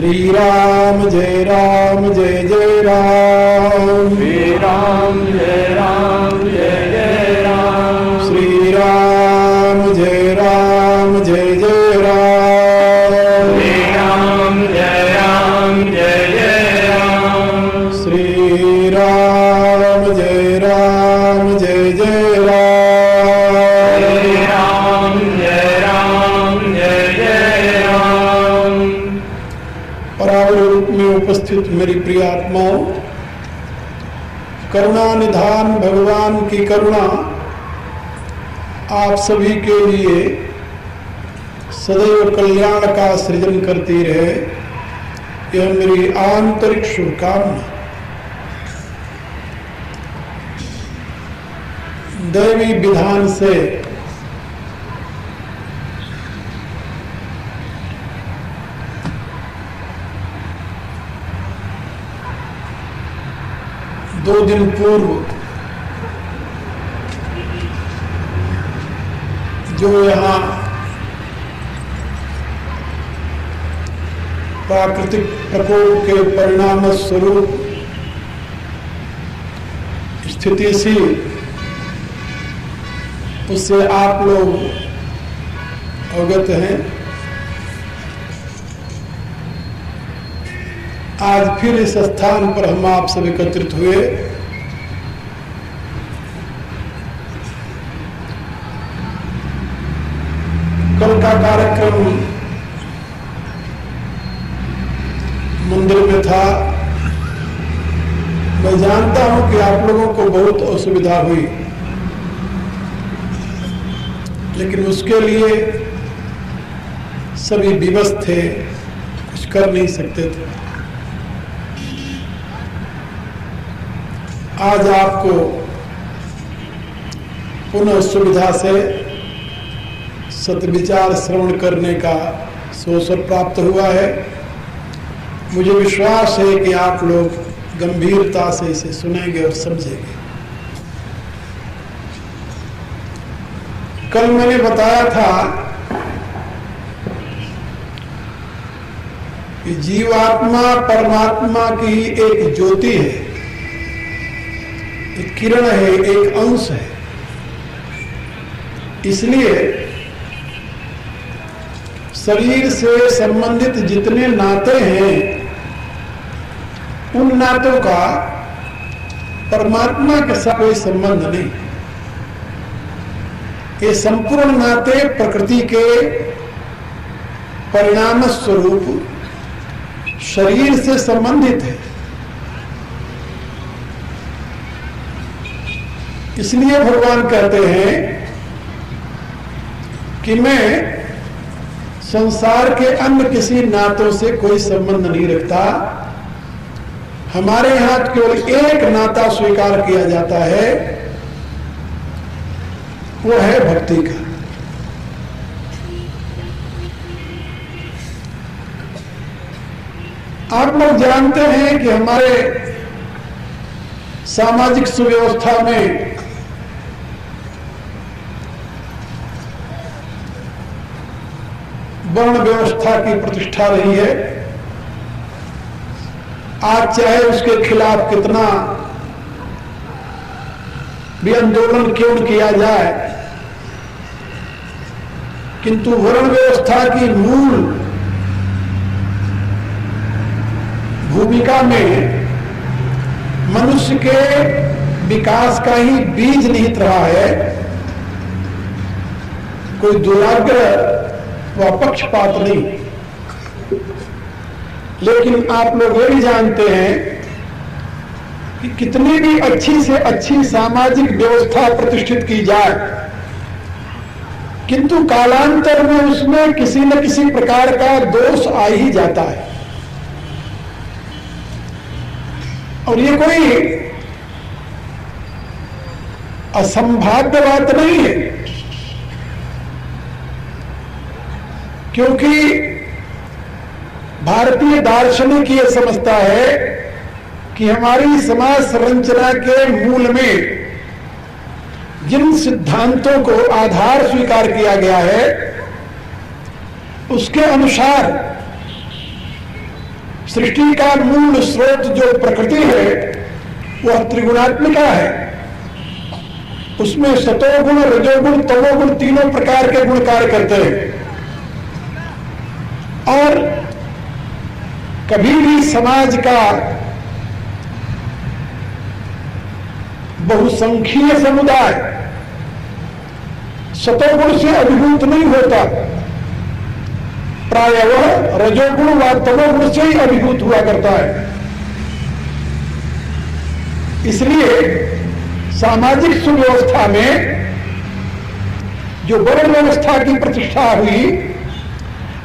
श्री राम जय जय राम। श्री राम जय जय राम। श्री राम जय जय राम। श्री राम जय जय राम। श्री राम जय जय राम। श्री राम जय जय राम। परावर रूप में उपस्थित मेरी प्रिय आत्माओं, करुणा निधान भगवान की करुणा आप सभी के लिए सदैव कल्याण का सृजन करती रहे, यह मेरी आंतरिक शुभकामना। दैवी विधान से दो दिन पूर्व जो यहाँ प्राकृतिक प्रकोप के परिणाम स्वरूप स्थिति सी, उससे आप लोग अवगत हैं। आज फिर इस स्थान पर हम आप सब एकत्रित हुए। कल का कार्यक्रम मंदिर में था। मैं जानता हूं कि आप लोगों को बहुत असुविधा हुई, लेकिन उसके लिए सभी विवश थे, कुछ कर नहीं सकते थे। आज आपको पुनः सुविधा से सत्विचार श्रवण करने का अवसर प्राप्त हुआ है। मुझे विश्वास है कि आप लोग गंभीरता से इसे सुनेंगे और समझेंगे। कल मैंने बताया था कि जीवात्मा परमात्मा की एक ज्योति है, एक किरण है, एक अंश है। इसलिए शरीर से संबंधित जितने नाते हैं, उन नातों का परमात्मा के साथ कोई संबंध नहीं। ये संपूर्ण नाते प्रकृति के परिणाम स्वरूप शरीर से संबंधित है। इसलिए भगवान कहते हैं कि मैं संसार के अन्य किसी नातों से कोई संबंध नहीं रखता। हमारे यहां केवल एक नाता स्वीकार किया जाता है, वो है भक्ति का। आप लोग जानते हैं कि हमारे सामाजिक सुव्यवस्था में वर्ण व्यवस्था की प्रतिष्ठा रही है। आज चाहे उसके खिलाफ कितना भी आंदोलन क्यों न किया जाए, किंतु वर्ण व्यवस्था की मूल भूमिका में मनुष्य के विकास का ही बीज निहित रहा है। कोई दुराग्रह व पक्षपात नहीं। लेकिन आप लोग ये भी जानते हैं कि कितनी भी अच्छी से अच्छी सामाजिक व्यवस्था प्रतिष्ठित की जाए, किंतु कालांतर में उसमें किसी न किसी प्रकार का दोष आ ही जाता है। और ये कोई असंभाव्य बात नहीं है, क्योंकि भारतीय दार्शनिक ये समझता है कि हमारी समाज संरचना के मूल में जिन सिद्धांतों को आधार स्वीकार किया गया है, उसके अनुसार सृष्टि का मूल स्रोत जो प्रकृति है वह त्रिगुणात्मिका है। उसमें सतोगुण, रजोगुण, तमोगुण तीनों प्रकार के गुण कार्य करते हैं। और कभी भी समाज का बहुसंख्यीय समुदाय सतोगुण से अभिभूत नहीं होता, प्रायः वह रजोगुण व तमोगुण से ही अभिभूत हुआ करता है। इसलिए सामाजिक सुव्यवस्था में जो वर्ण व्यवस्था की प्रतिष्ठा हुई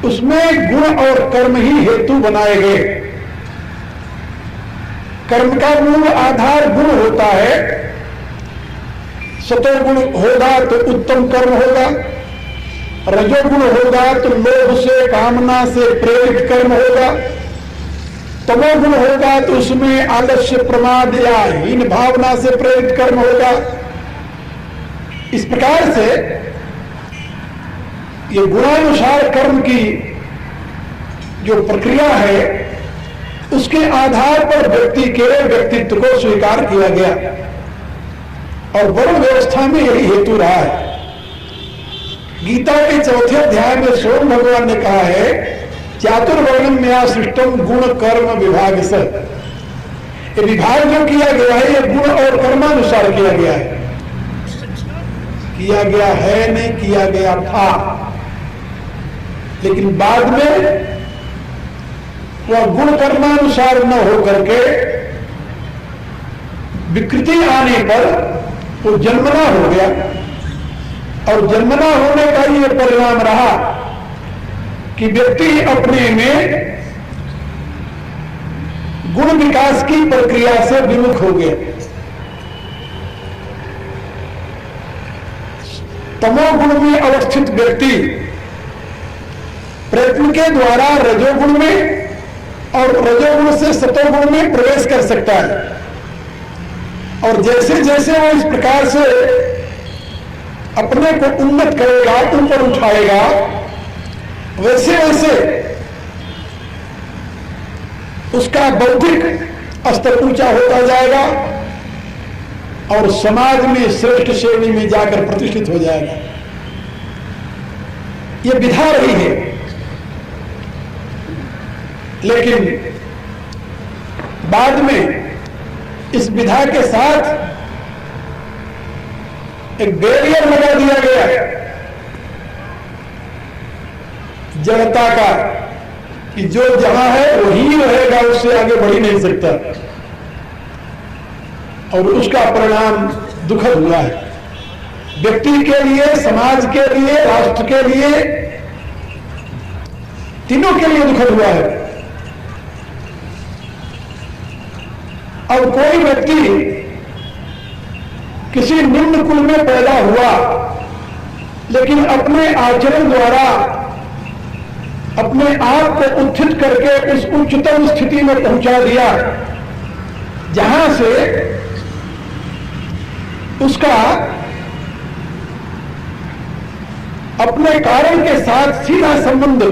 उसमें गुण और कर्म ही हेतु बनाए गए। कर्म का मूल आधार गुण होता है। सतोगुण होगा तो उत्तम कर्म होगा, रजोगुण होगा तो लोभ से, कामना से प्रेरित कर्म होगा, तमोगुण होगा तो उसमें आलस्य, प्रमाद या हीन भावना से प्रेरित कर्म होगा। इस प्रकार से ये गुणानुसार कर्म की जो प्रक्रिया है उसके आधार पर व्यक्ति के व्यक्तित्व को स्वीकार किया गया और वर्ण व्यवस्था में यही हेतु रहा है। गीता के 4थे अध्याय में स्वयं भगवान ने कहा है, चातुर्वर्णम मया सृष्टम गुण कर्म विभाग से। ये विभाग जो किया गया है ये गुण और कर्मानुसार किया गया है। किया गया है नहीं किया गया था, लेकिन बाद में वह गुण कर्मानुसार न होकर के विकृति आने पर वो जन्मना हो गया और जन्मना होने का ये परिणाम रहा कि व्यक्ति अपने में गुण विकास की प्रक्रिया से विमुख हो गया। तमोगुण में अवस्थित व्यक्ति प्रयत्न के द्वारा रजोगुण में और रजोगुण से सतोगुण में प्रवेश कर सकता है। और जैसे जैसे वो इस प्रकार से अपने को उन्नत करेगा, ऊपर उठाएगा, वैसे वैसे उसका बौद्धिक स्तर ऊंचा होता जाएगा और समाज में श्रेष्ठ श्रेणी में जाकर प्रतिष्ठित हो जाएगा। ये विधा रही है। लेकिन बाद में इस विधा के साथ एक बैरियर लगा दिया गया जड़ता का कि जो जहां है वही रहेगा, उससे आगे बढ़ ही नहीं सकता। और उसका परिणाम दुखद हुआ है व्यक्ति के लिए, समाज के लिए, राष्ट्र के लिए, तीनों के लिए दुखद हुआ है। अब कोई व्यक्ति किसी निम्न कुल में पैदा हुआ लेकिन अपने आचरण द्वारा अपने आप को उत्थित करके उस उच्चतम स्थिति में पहुंचा दिया जहां से उसका अपने कारण के साथ सीधा संबंध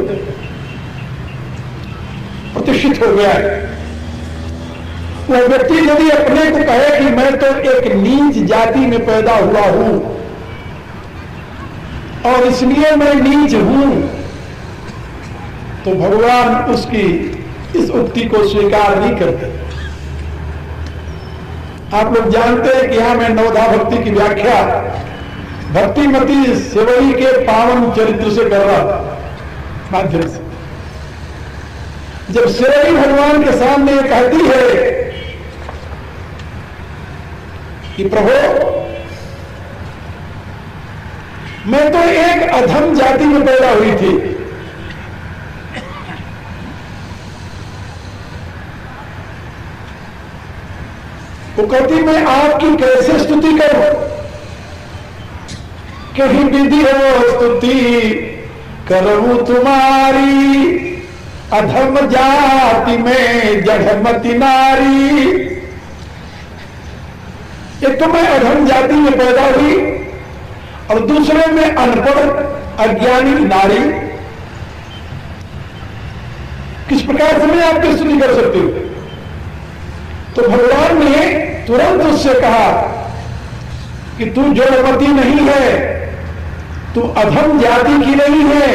प्रतिष्ठित हो गया है। वह व्यक्ति यदि अपने को कहे कि मैं तो एक नीच जाति में पैदा हुआ हूं और इसलिए मैं नीच हूं, तो भगवान उसकी इस उक्ति को स्वीकार नहीं करते। आप लोग जानते हैं कि यहां मैं नवधा भक्ति की व्याख्या भक्तिमती सेवई के पावन चरित्र से कर रहा माध्यम से। जब सेवई भगवान के सामने ये कहती है कि प्रभु मैं तो एक अधम जाति में पैदा हुई थी, वो कहती मैं आपकी कैसे स्तुति करूं, कहीं विधि हो स्तुति करूं तुम्हारी, अधम जाति में जड़मति नारी। एक तो मैं अधम जाति में पैदा हुई और दूसरे में अनपढ़ अज्ञानी नारी। किस प्रकार से मैं आपकी स्तुति कर सकती हूं। तो भगवान ने तुरंत उससे कहा कि तू जड़मती नहीं है, तू अधम जाति की नहीं है,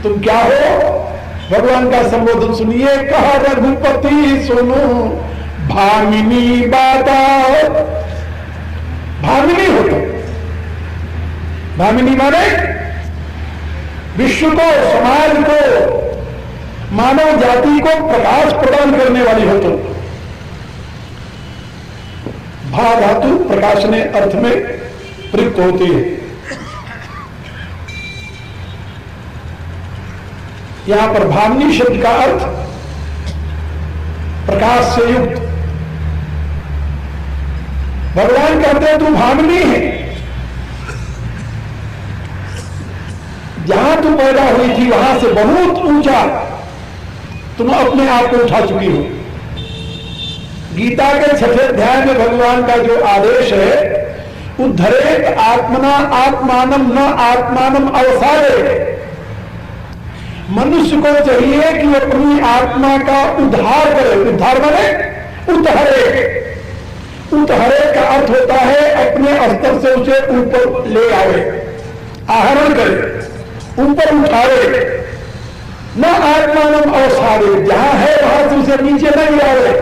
तुम क्या हो? भगवान का संबोधन सुनिए। कहा रघुपति सुनो भामिनी बाता। भामिनी हो तुम। भामिनी माने विश्व को, समाज को, मानव जाति को प्रकाश प्रदान करने वाली हो तुम। भा धातु प्रकाशने अर्थ में प्रयुक्त होती है। यहां पर भामिनी शब्द का अर्थ प्रकाश से युक्त। भगवान कहते हैं तू भामिनी है। जहां तू पैदा हुई थी वहां से बहुत ऊंचा तुम अपने आप को उठा चुकी हो। गीता के 6वें अध्याय में भगवान का जो आदेश है, उद्धरेत आत्मना आत्मानम न आत्मानम अवसारे। मनुष्य को चाहिए कि अपनी आत्मा का उद्धार करे। उद्धार माने उतहरे। उतहरे का अर्थ होता है अपने स्तर से उसे ऊपर ले आवे, आहरण करे, ऊपर उठावे। न आत्मानम अवसारे, जहां है वहां से उसे नीचे न गिरावे।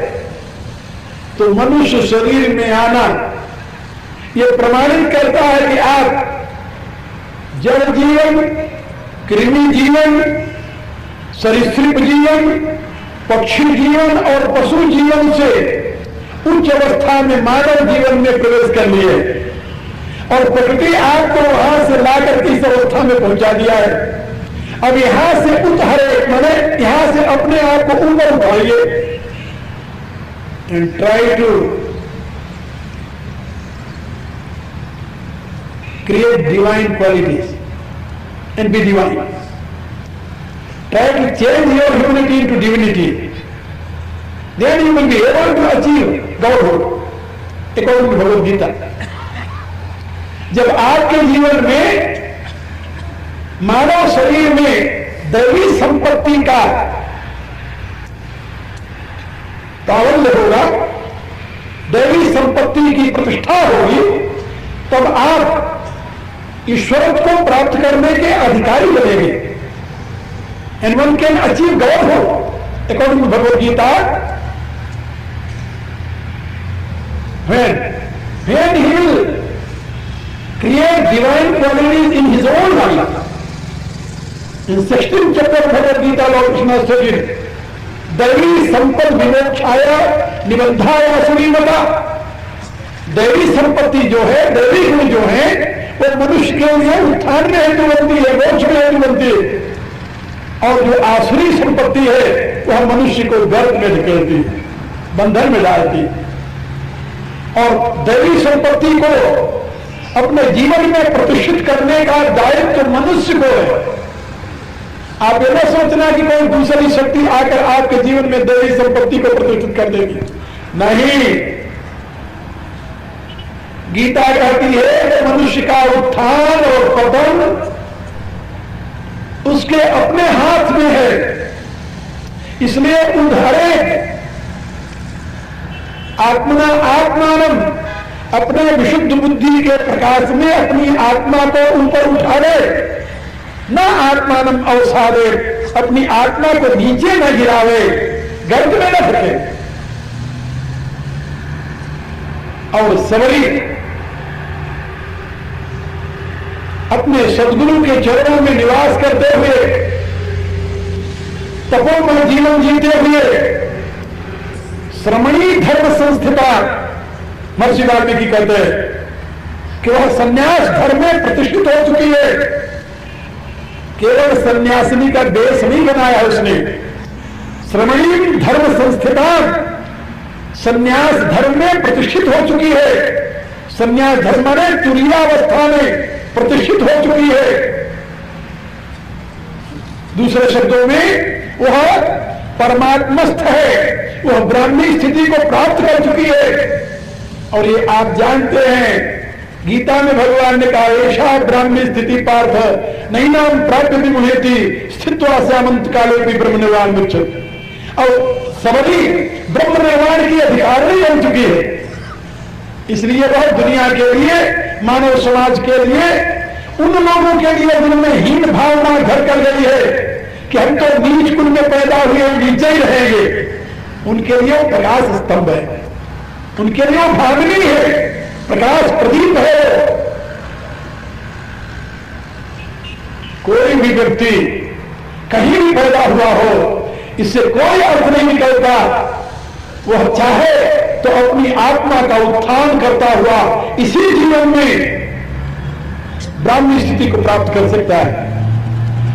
तो मनुष्य शरीर में आना यह प्रमाणित करता है कि आप जड़ जीवन, कृमि जीवन, सरीसृप जीवन, पक्षी जीवन और पशु जीवन से उच्च अवस्था में मानव जीवन में प्रवेश कर लिए और प्रकृति आपको वहां से लाकर इस अवस्था में पहुंचा दिया है। अब यहां से उतहरे माने यहां से अपने आप को ऊपर उठाइए and try to create divine qualities and be divine. Try to change your humanity into divinity. Then you will be able to achieve Godhood according to Bhagavad Gita. जब आपके जीवन में मानव शरीर में दैवी संपत्ति का प्राबल्य होगा, दैवी संपत्ति की प्रतिष्ठा होगी, तब आप ईश्वर को प्राप्त करने के अधिकारी बनेंगे। And one can achieve godhood according to Bhagavad Gita when he will create divine qualities in his own life. In 16th chapter of Bhagavad Gita, Lord Krishna said, दैवी संपद विमोक्षाया निबंधाया सुरीमता। दैवी संपत्ति जो है, दैवी गुण जो है, वो मनुष्य के लिए उत्थान में हेतु बनती है, मोक्ष में हेतु बनती है। और जो आसुरी संपत्ति है वह मनुष्य को गर्भ में ढकेलती है, बंधन में डालती है। और दैवी संपत्ति को अपने जीवन में प्रतिष्ठित करने का दायित्व तो मनुष्य को है। आप ये न सोचना कि कोई दूसरी शक्ति आकर आपके जीवन में दैवी संपत्ति को प्रतिष्ठित कर देगी, नहीं। गीता कहती है कि मनुष्य का उत्थान और पतन उसके अपने हाथ में है। इसलिए उद्धरे आत्मना आत्मानम, अपने विशुद्ध बुद्धि के प्रकाश में अपनी आत्मा को ऊपर उठावे, न आत्मानम अवसादे, अपनी आत्मा को नीचे न गिरावे, गर्भ में न रखे। और सबरी अपने सद्गुरु के चरणों में निवास करते हुए, तपोमय जीवन जीते हुए, श्रमणी धर्म संस्थिता, महर्षि वाल्मीकि कहते हैं कि वह संन्यास धर्म में प्रतिष्ठित हो चुकी है। केवल सन्यासिनी का देश नहीं बनाया उसने, श्रमणी धर्म संस्थिता, संन्यास धर्म में प्रतिष्ठित हो चुकी है। संन्यास धर्म में तुरीयावस्था में प्रतिष्ठित हो चुकी है। दूसरे शब्दों में वह परमात्मस्थ है, वह ब्राह्मी स्थिति को प्राप्त कर चुकी है। और ये आप जानते हैं गीता में भगवान ने कहा ऐसा ब्राह्मी स्थिति पार्थ नहीं नाम प्राप्त मुहेती स्थित्वा श्यामंत काले भी ब्रह्म निर्वाण मुच्छत। और सबरी ब्रह्म निर्वाण की अधिकारी बन चुकी है, इसलिए वह दुनिया के लिए, मानव समाज के लिए, उन लोगों के लिए जिनमें हीन भावना घर कर गई है कि हम तो नीच कुल में पैदा हुए नीचे ही रहेंगे, उनके लिए वो प्रकाश स्तंभ है, उनके लिए वो भागनी है, प्रकाश प्रदीप है। कोई भी व्यक्ति कहीं भी पैदा हुआ हो, इससे कोई अर्थ नहीं निकलता वह चाहे तो अपनी आत्मा का उत्थान करता हुआ इसी जीवन में ब्राह्मी स्थिति को प्राप्त कर सकता है।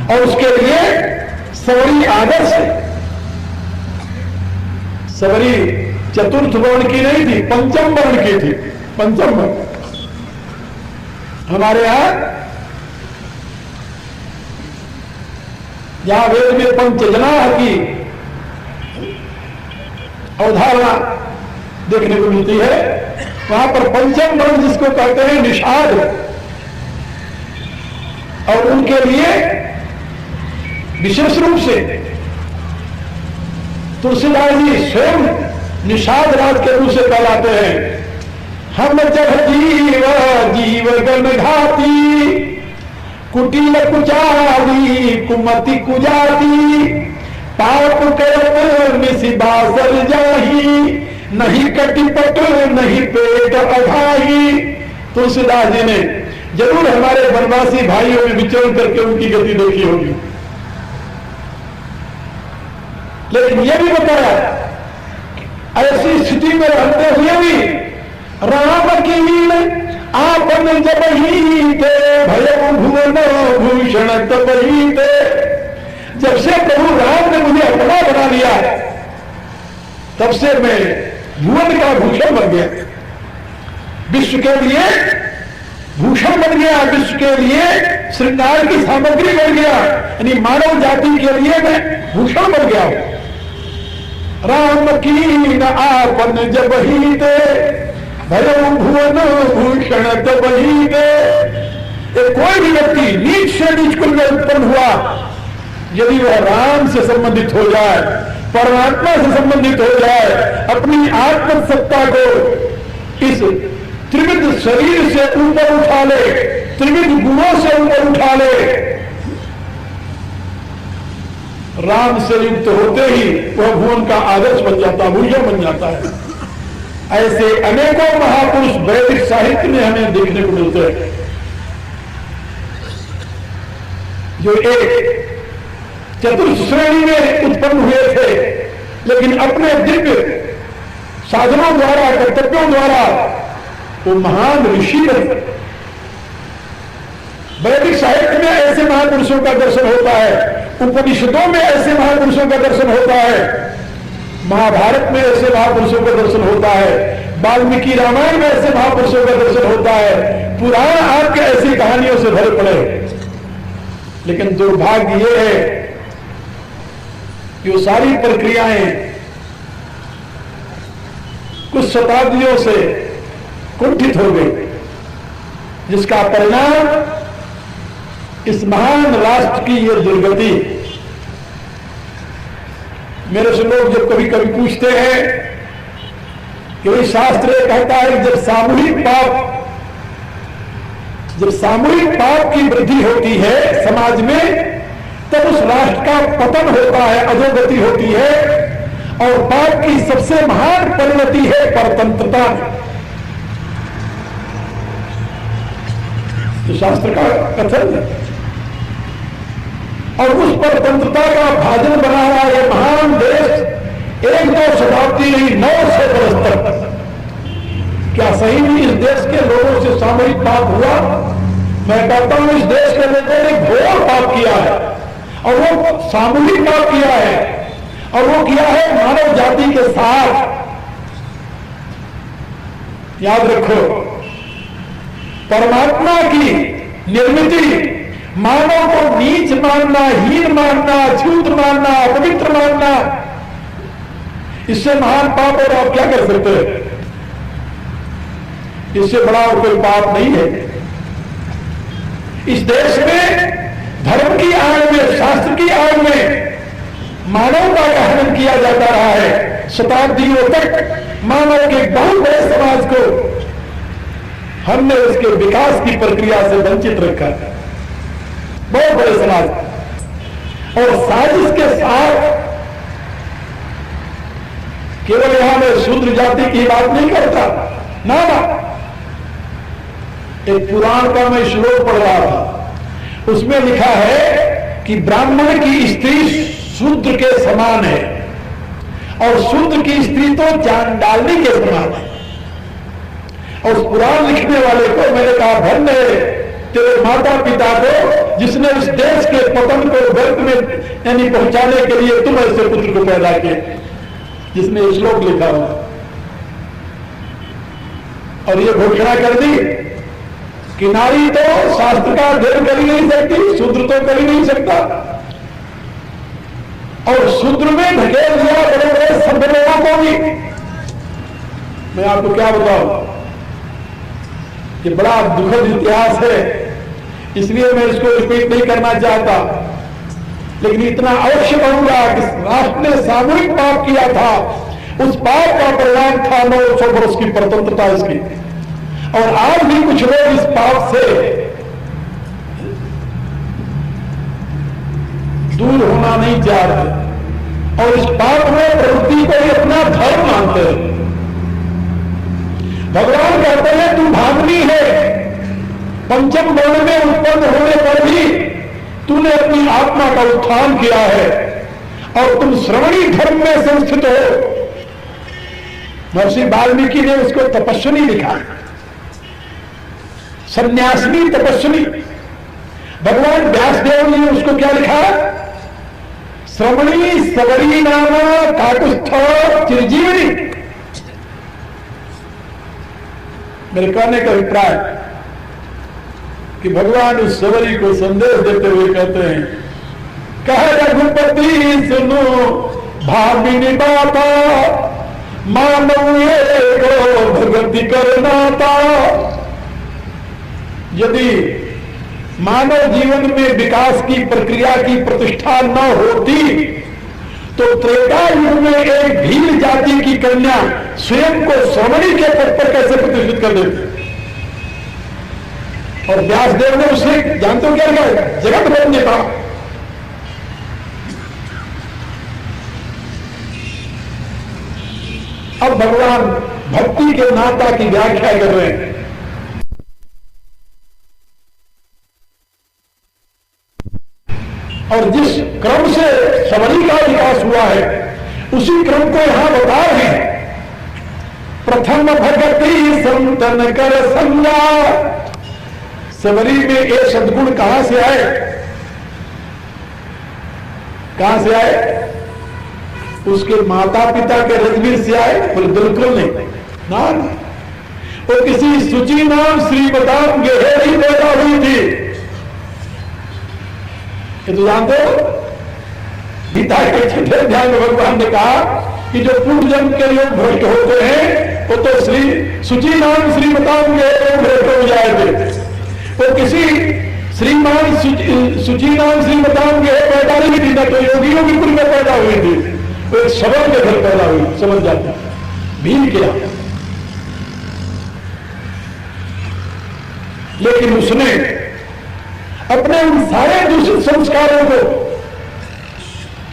और उसके लिए सबरी आदर्श है। सबरी चतुर्थ वर्ण की नहीं थी, पंचम वर्ण की थी। पंचम वर्ण हमारे यहां वेद में पंचजना की अवधारणा देखने को मिलती है, वहां पर पंचम वर्ण जिसको कहते हैं निषाद, और उनके लिए विशेष रूप से तुलसीदास जी स्वयं निषाद राज के रूप से कहलाते हैं। हम जब जीव गण घाती कुटिल कुचारी कुमति कुजाती पाप करत निशिबासर जाही नहीं कटिपट नहीं पेट अघाही। तुलसीदास जी ने जरूर हमारे वनवासी भाइयों में विचरण करके उनकी गति देखी होगी, लेकिन यह भी बताया ऐसी स्थिति में रहते हुए भी राम की आपन जब ही थे भय भुवन भूषण तब ही थे। जब से प्रभु राम ने मुझे अपना बना लिया तब से मैं भुवन का भूषण बन गया, विश्व के लिए भूषण बन गया, विश्व के लिए श्रृंगार की सामग्री बन गया, यानी मानव जाति के लिए मैं भूषण बन गया हूं। राम की न आपन जब ही दे भय भुवन भूषण तब ही दे। कोई भी व्यक्ति नीच से नीच कुल में उत्पन्न हुआ, यदि वह राम से संबंधित हो जाए, परमात्मा से संबंधित हो जाए, अपनी आत्म सत्ता को इस त्रिविध शरीर से ऊपर उठा ले, त्रिविध गुणों से ऊपर उठा ले, राम से युक्त होते ही वह भुवन का आदर्श बन जाता, भूषण बन जाता है। ऐसे अनेकों महापुरुष वैदिक साहित्य में हमें देखने को मिलते हैं, जो एक चतुर्थ श्रेणी में उत्पन्न हुए थे, लेकिन अपने दिव्य साधनों द्वारा, कर्तव्यों द्वारा वो महान ऋषि बने। वैदिक साहित्य में ऐसे महापुरुषों का दर्शन होता है, उपनिषदों में ऐसे महापुरुषों का दर्शन होता है, महाभारत में ऐसे महापुरुषों का दर्शन होता है, वाल्मीकि रामायण में ऐसे महापुरुषों का दर्शन होता है, पुराण आपके ऐसी कहानियों से भरे पड़े। लेकिन दुर्भाग्य यह है कि वो सारी प्रक्रियाएं कुछ शताब्दियों से कुंठित हो गई, जिसका परिणाम इस महान राष्ट्र की यह दुर्गति। मेरे से लोग जब कभी कभी पूछते हैं कि वही शास्त्र कहता है कि जब सामूहिक पाप की वृद्धि होती है समाज में, तब उस राष्ट्र का पतन होता है, अधोगति होती है, और पाप की सबसे महान परिणति है परतंत्रता। तो शास्त्र का कथन है, और उस परतंत्रता का भाजन बना हुआ यह महान देश एक दो शताब्दी नहीं 900 वर्ष तक, क्या सही में इस देश के लोगों से सामूहिक पाप हुआ? मैं कहता हूं इस देश के लोगों ने घोर पाप किया है, और वो सामूहिक पाप किया है, और वो किया है मानव जाति के साथ। याद रखो, परमात्मा की निर्मिति मानव को नीच मानना, हीन मानना, छूत मानना, अपवित्र मानना, इससे महान पाप और आप क्या कर सकते हैं? इससे बड़ा और कोई पाप नहीं है। इस देश में धर्म की आड़ में, शास्त्र की आड़ में मानवता का हनन किया जाता रहा है। शताब्दियों तक मानव के बहुत बड़े समाज को हमने उसके विकास की प्रक्रिया से वंचित रखा, बहुत बड़े समाज। और साजिश के साथ केवल यहां मैं शूद्र जाति की बात नहीं करता, ना ना। एक पुराण का मैं श्लोक पढ़ रहा था, उसमें लिखा है कि ब्राह्मण की स्त्री शूद्र के समान है और शूद्र की स्त्री तो चांडालनी के समान है। और उस पुराण लिखने वाले को मैंने कहा, धन्य है तेरे माता पिता को जिसने इस देश के पतन को गर्त में यानी पहुंचाने के लिए तुम ऐसे पुत्र को पैदा किए, जिसने ये श्लोक लिखा हुआ और ये घोषणा कर दी कि नारी तो शास्त्र का अध्ययन कर ही नहीं सकती, शूद्र तो कर ही नहीं सकता। और शूद्र में ढकेल दिया बड़े बड़े सभ्य लोगों को भी। मैं आपको क्या बताऊं, ये बड़ा दुखद इतिहास है, इसलिए मैं इसको रिपीट नहीं करना चाहता, लेकिन इतना अवश्य कहूंगा कि राष्ट्र ने सामूहिक पाप किया था, उस पाप का परिणाम था 900 वर्ष की स्वतंत्रता इसकी। और आज भी कुछ लोग इस पाप से दूर होना नहीं चाहते और इस पाप में प्रवृत्ति को ही अपना धर्म मानते हैं। भगवान कहते हैं तू भावनी है, पंचम वर्ण में उत्पन्न होने पर भी तूने अपनी आत्मा का उत्थान किया है और तुम श्रवणी धर्म में संस्थित हो। महर्षि वाल्मीकि ने उसको तपस्विनी लिखा, सन्यासिनी तपस्विनी। भगवान व्यासदेव ने उसको क्या लिखा, श्रवणी सबरी नामा काकुस्थ चिरजीवनी। मेरे कहने का अभिप्राय कि भगवान उस सबरी को संदेश देते हुए कहते हैं, कह रघुपति सुनो भामिनी बाता, मानव को भगति करनाता। यदि मानव जीवन में विकास की प्रक्रिया की प्रतिष्ठा न होती तो त्रेता युग में एक भील जाति की कन्या स्वयं को श्रवणी के पद पर कैसे प्रतिष्ठित कर देती। और व्यासदेव ने उसे जानते हो क्या लिखा, जगत बदलने का। अब भगवान भक्ति के नाता की व्याख्या कर रहे हैं। और जिस क्रम से सबरी का विकास हुआ है उसी क्रम को यहां बता रहे हैं। प्रथम भगति संतन कर संज्ञा। सबरी में ये सद्गुण कहां से आए, कहां से आए? उसके माता पिता के रजवीर से आए? बिल्कुल नहीं, ना वो किसी सुची नाम श्रीमदाम गेहेरी पैदा हुई थी। ये तो जानते हो, गीता के 6वें अध्याय में भगवान ने कहा कि जो पूर्व जन्म के लोग भ्रष्ट होते हैं वो तो श्री सुची नाम श्रीमताम गेहेरी भ्रष्ट हो जाए थे। वो किसी श्रीमान सुची नाम श्रीमताम गेहेरी पैदा नहीं थी, ना तो योगियों की कुल में पैदा हुई थी, वो एक शबर के घर पैदा हुई, समझ जाते भील किया। लेकिन उसने अपने उन सारे दूषित संस्कारों को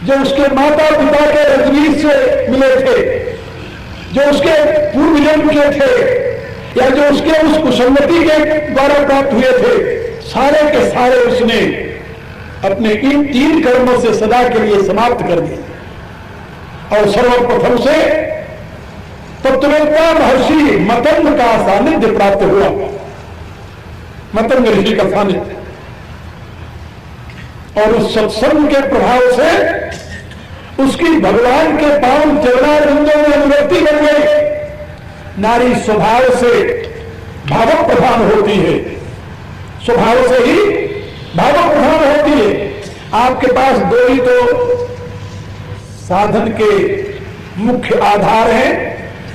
जो उसके माता पिता के रजनीश से मिले थे, जो उसके पूर्व जन्म के थे या जो उसके उस कुसंगति के द्वारा प्राप्त हुए थे, सारे के सारे उसने अपने इन 3 कर्मों से सदा के लिए समाप्त कर दिए। और सर्वप्रथम से तत्ववेत्ता महर्षि मतंग का सानिध्य प्राप्त हुआ, मतंग ऋषि का सानिध्य। और उस सत्संग के प्रभाव से उसकी भगवान के पावन चरणारविंदों में अनुरक्ति बन गई। नारी स्वभाव से भावक प्रधान होती है, स्वभाव से ही भावक प्रधान होती है। आपके पास 2 ही तो साधन के मुख्य आधार हैं,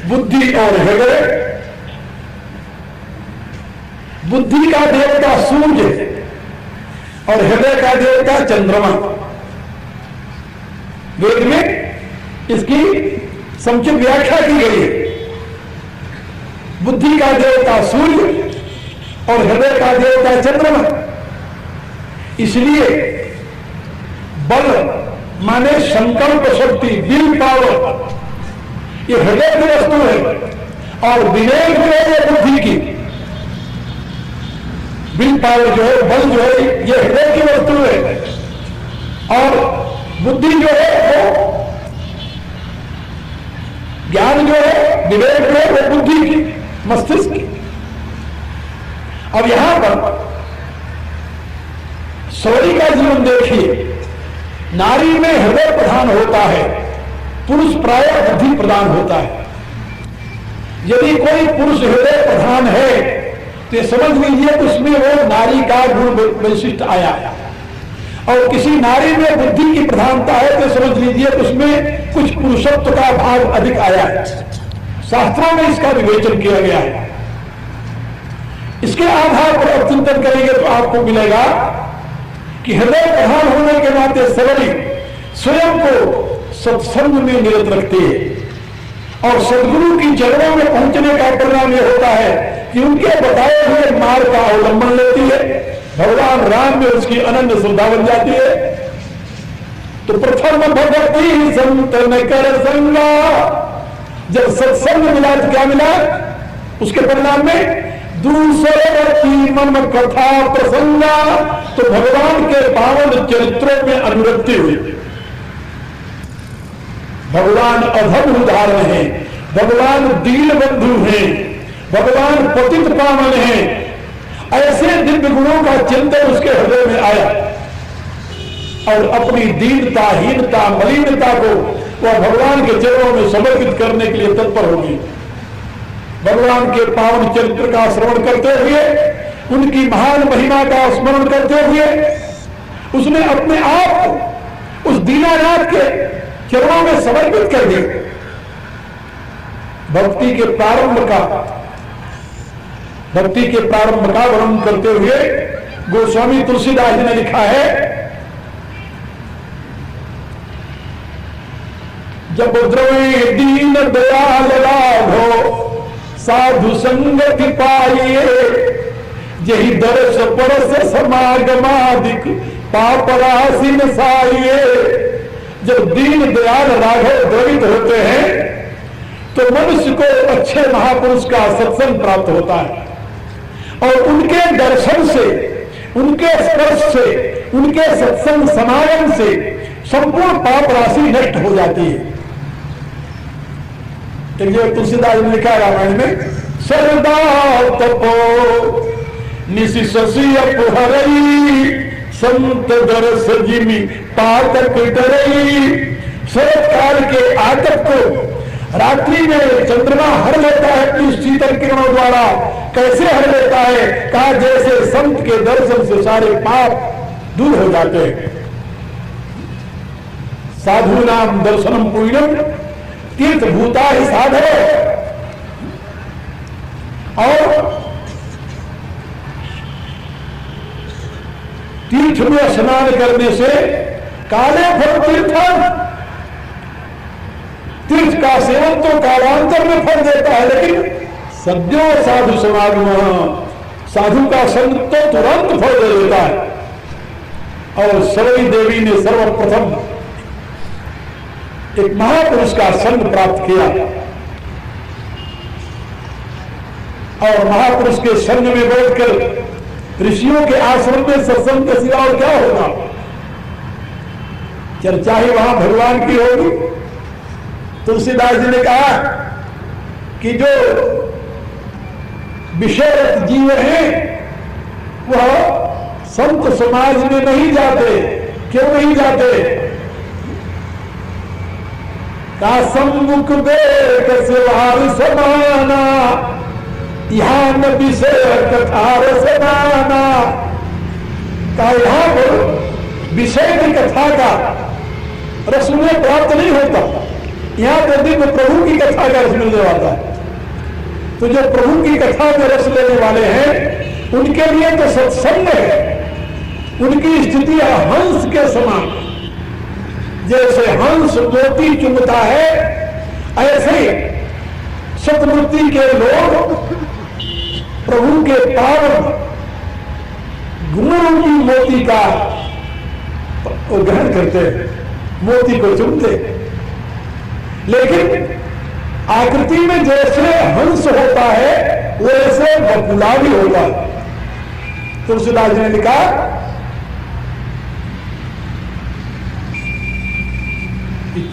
बुद्धि और हृदय। बुद्धि का देवता सूर्य और हृदय का देवता चंद्रमा। वेद में इसकी समुचित व्याख्या की गई है। बुद्धि का देवता सूर्य और हृदय का देवता चंद्रमा। इसलिए बल माने संकल्प शक्ति, विल पावर, ये हृदय की वस्तु है और विवेक जो है ये बुद्धि की। विल पावर जो है, बल जो है, ये हृदय की वस्तु है और बुद्धि जो है वो, ज्ञान जो है, विवेक जो है वो बुद्धि की, मस्तिष्क की। अब यहां पर सौरी का जीवन देखिए। नारी में हृदय प्रधान होता है, पुरुष प्रायः बुद्धि प्रधान होता है। यदि कोई पुरुष हृदय प्रधान है तो समझ लीजिए उसमें वो नारी का गुण वैशिष्ट आया है, और किसी नारी में बुद्धि की प्रधानता है तो समझ लीजिए उसमें कुछ पुरुषत्व का भाव अधिक आया है। शास्त्रों में इसका विवेचन किया गया है। इसके आधार पर अब चिंतन करेंगे तो आपको मिलेगा कि हृदय प्रधान होने के नाते सवरी स्वयं को सत्संग में निरत रखती है और सदगुरु की चरणों में पहुंचने का परिणाम यह होता है कि उनके बताए हुए मार्ग का अवलंबन लेती है। भगवान राम में उसकी अनन्य श्रद्धा बन जाती है। तो प्रथम भगवती संत न कर संगा, जब सत्संग मिला तो क्या मिला? उसके परिणाम में दूसरे मन कथा प्रसंगा, तो भगवान के पावन चरित्रों में अनुरक्ति हुई। भगवान अधम उदाहरण है, भगवान दीन बंधु हैं, भगवान पतित पावन हैं। ऐसे दिव्य गुणों का चिंतन उसके हृदय में आया और अपनी दीनता, हीनता, मलिनता को वह भगवान के चरणों में समर्पित करने के लिए तत्पर होगी। भगवान के पावन चरित्र का श्रवण करते हुए, उनकी महान महिमा का स्मरण करते हुए उसने अपने आप को उस दीनानाथ के चरणों में समर्पित कर दिया। भक्ति के प्रारंभ का वर्णन करते हुए गोस्वामी तुलसीदास जी ने लिखा है, जब द्रवे दीन दयाल राघो साधु संगति पाइए, यही दर्श परस समागमादिक पाप राशि नसाइए। जब दीन दयाल राघव द्रवित होते हैं तो मनुष्य को अच्छे महापुरुष का सत्संग प्राप्त होता है और उनके दर्शन से, उनके स्पर्श से, उनके सत्संग समागम से संपूर्ण पाप राशि नष्ट हो जाती है। तुलसीदास ने लिखा रामायण में, सर्वदा तपो निशि शशि अपहरई, संत दरस जिमि पातक डरई। शरद काल के आतप को रात्रि में चंद्रमा हर लेता है अपनी शीतल किरणों द्वारा। कैसे हर लेता है? कहा जैसे संत के दर्शन से सारे पाप दूर हो जाते हैं। साधु नाम दर्शनम पुण्यम तीर्थ भूता ही साधे। और तीर्थ में स्नान करने से काले फल तीर्थम, तीर्थ का सेवन तो कालांतर में फल देता है, लेकिन सद्यो साधु समागम, साधु का संग तो तुरंत फल दे देता है। और सरयू देवी ने सर्वप्रथम एक महापुरुष का संग प्राप्त किया और महापुरुष के संग में बैठकर ऋषियों के आश्रम में सत्संग के सिवा और क्या होगा? चर्चा ही वहां भगवान की होगी। तुलसीदास जी ने कहा कि जो विषय जीव हैं वह संत समाज में नहीं जाते। क्यों नहीं जाते? का सम्मुख देख सेवार समाना, ध्यान विषय कथा रसमाना। का यहां पर विषय की कथा का रस में प्राप्त नहीं होता, यहां तो दिव्य प्रभु की कथा का रस मिलने वाला है। तो जो प्रभु की कथा में रस लेने वाले हैं उनके लिए तो सत्संग है, उनकी स्थिति हंस के समान। जैसे हंस मोती चुमता है, ऐसे सतमुक्ति के लोग प्रभु के पावन गुणों की मोती का ग्रहण करते हैं, मोती को चुमते। लेकिन आकृति में जैसे हंस होता है वैसे बकुला भी होता है। तुलसीदास जी ने लिखा,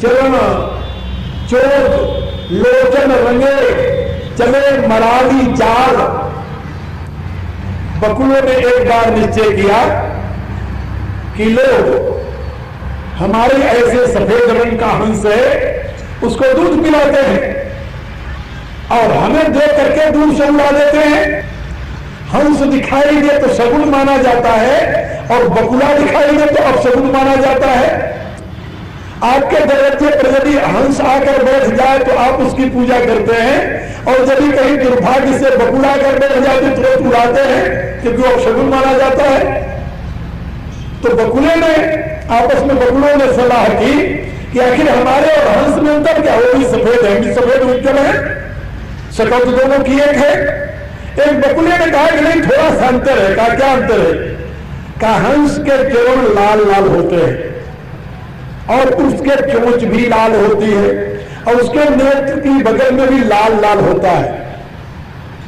चरण चोट लोचन रंगे चले मराली चाल। बकुलों ने एक बार निश्चय किया कि लोग हमारे ऐसे सफेद रंग का हंस है उसको दूध पिलाते हैं और हमें देख करके दूध से उड़ा देते हैं। हंस दिखाई दे तो सगुन माना जाता है और बकुला दिखाई दे तो अपसगुन माना जाता है। आपके दरवाजे पर यदि हंस आकर बैठ जाए तो आप उसकी पूजा करते हैं, और यदि कहीं दुर्भाग्य से बकुला कर बैठ जाए तो तुरंत उड़ाते हैं क्योंकि वो अपशगुन माना जाता है। तो बकुले ने आपस में बकुलों ने सलाह की कि आखिर हमारे और हंस में अंतर क्या, वो भी सफेद है, भी सफेद उज्जवल है, शकल तो दोनों की एक है। एक बकुले ने कहा कि नहीं थोड़ा सा अंतर है। कहा क्या अंतर है? कहा हंस के चरण लाल लाल होते हैं और उसके चोंच भी लाल होती है और उसके नेत्र की बगल में भी लाल लाल होता है।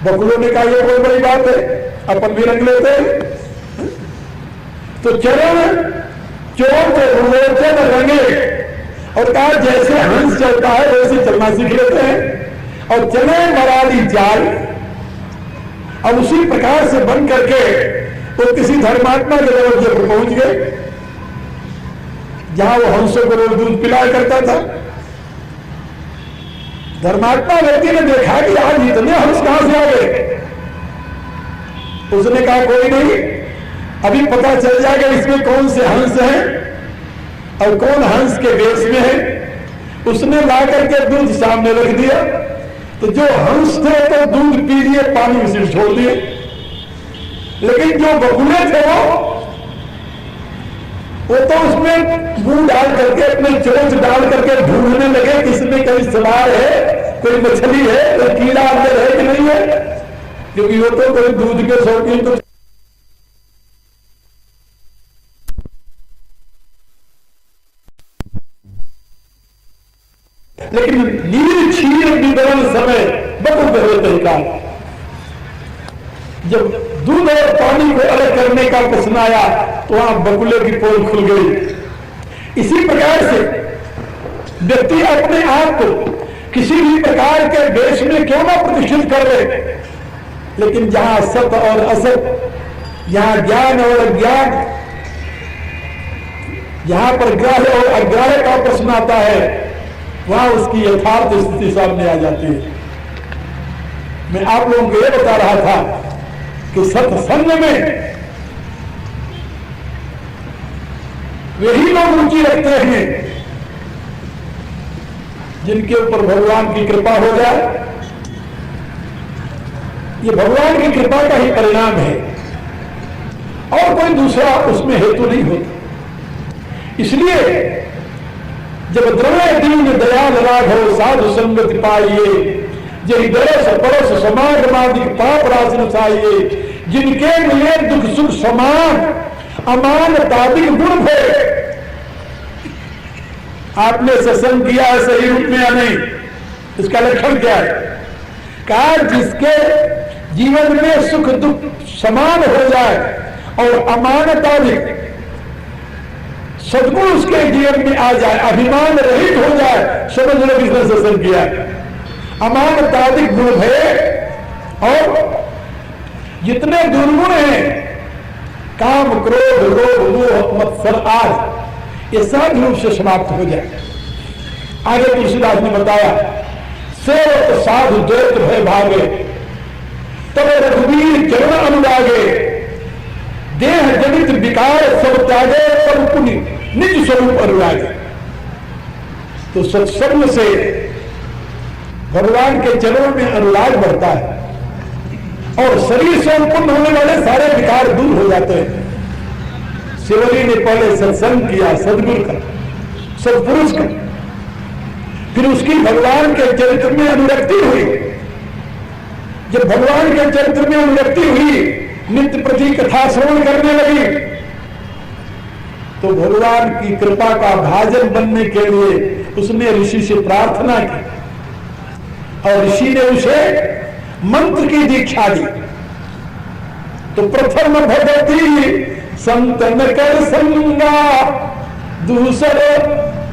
बकुलों ने कहा यह बहुत बड़ी बात है, अपन भी रंग लेते हैं। तो चरण चोट लोचन रंगे, और कहा जैसे हंस चलता है वैसे चलना सीख लेते हैं और चले मराली चाल। अब उसी प्रकार से बन करके वो किसी धर्मात्मा के दरवाजे पर पहुंच गए जहां वो हंसों को रोज दूध पिलाया करता था। धर्मात्मा व्यक्ति ने देखा कि आज इतने हंस कहां से आ गए। उसने कहा कोई नहीं, अभी पता चल जाएगा इसमें कौन से हंस हैं और कौन हंस के वेश में है। उसने ला करके दूध सामने रख दिया, तो जो हंस थे तो दूध पी लिए, पानी से छोड़ दिए। लेकिन जो बकुले थे वो तो उसमें मुंह डाल करके अपने चोंच डाल करके ढूंढने लगे कि इसमें कोई सवार है, कोई मछली है, कोई कीड़ा अंदर है कि नहीं है, क्योंकि वो तो कोई दूध के शौकीन तो। लेकिन नील क्षीर वितरण समय बकुल रहते का जब दूध और पानी को अलग करने का प्रश्न आया तो वहां बकुले की पोल खुल गई। इसी प्रकार से व्यक्ति अपने आप को किसी भी प्रकार के देश में क्यों ना प्रतिष्ठित कर ले, लेकिन जहां सत और असत, जहां ज्ञान और अज्ञान, जहां पर ग्राह्य और अग्राह्य का प्रश्न आता है वहां उसकी यथार्थ स्थिति सामने आ जाती है। मैं आप लोगों को यह बता रहा था कि सत्संग में वही लोग रुचि रखते हैं जिनके ऊपर भगवान की कृपा हो जाए। ये भगवान की कृपा का ही परिणाम है और कोई दूसरा उसमें हेतु नहीं होता। इसलिए जब द्रव्य दीन दयाल राघव साधु संगति पाइए, जय दरस परस समागमादि पाप राशि नसाइए, जिनके मिले दुख सुख समान अमान तादिक गुण भय। आपने सत्संग किया है सही रूप में या नहीं, इसका लक्षण क्या है? कहा जिसके जीवन में सुख दुख समान हो जाए और अमानतादिक सदगुण उसके जीवन में आ जाए, अभिमान रहित हो जाए, समझ लो किसने सत्संग किया। अमानतादिक गुण है और जितने दुर्गुण हैं, काम क्रोध लोभ मोह मत्सर आदि, ये सब रूप से समाप्त हो जाए। आगे तुलसीदास ने बताया, सेवक साधु द्वैत भय भागे, तब रघुवीर चरण अनुरागे, देह जनित विकार सब त्यागे, सब पुण्य निज स्वरूप अनुरागे। तो सत्संग से भगवान के चरणों में अनुराग बढ़ता है और शरीर से उत्पन्न होने वाले सारे विकार दूर हो जाते हैं। शिवरी ने पहले सत्संग किया सदगुरु का, सदपुरुष का, फिर उसकी भगवान के चरित्र में अनुरक्ति हुई। जब भगवान के चरित्र में अनुरक्ति हुई, नित्य प्रति कथा श्रवण करने लगी, तो भगवान की कृपा का भाजन बनने के लिए उसने ऋषि से प्रार्थना की और ऋषि ने उसे मंत्र की दीक्षा दी। तो प्रथम भगवती संतन कर संगा, दूसरे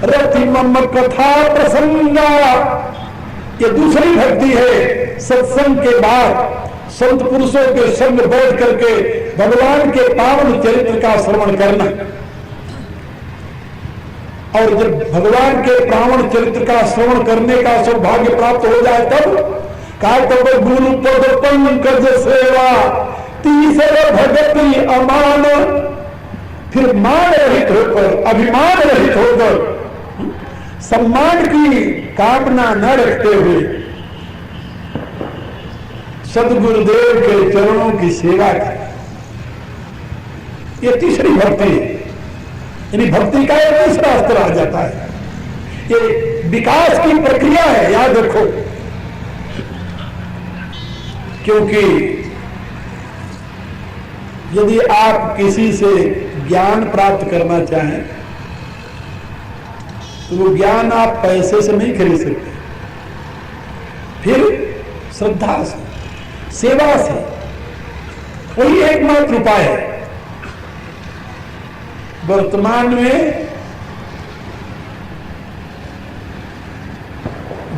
रति मम कथा प्रसंगा। ये दूसरी भक्ति है, सत्संग के बाद संत पुरुषों के संग बैठ करके भगवान के पावन चरित्र का श्रवण करना। और जब भगवान के पावन चरित्र का श्रवण करने का सौभाग्य प्राप्त हो जाए तब का तब गुरु पद पंकज सेवा, तीसरे भगति अमान। फिर मान रहित होकर, अभिमान रहित होकर, सम्मान की कामना न रखते हुए सदगुरुदेव के चरणों की सेवा की, ये तीसरी भक्ति है। यानी भक्ति का एक तीसरा स्तर आ जाता है। ये विकास की प्रक्रिया है, याद रखो। क्योंकि यदि आप किसी से ज्ञान प्राप्त करना चाहें तो वो ज्ञान आप पैसे से नहीं खरीद सकते, फिर श्रद्धा से, सेवा से, वही एकमात्र उपाय है। वर्तमान में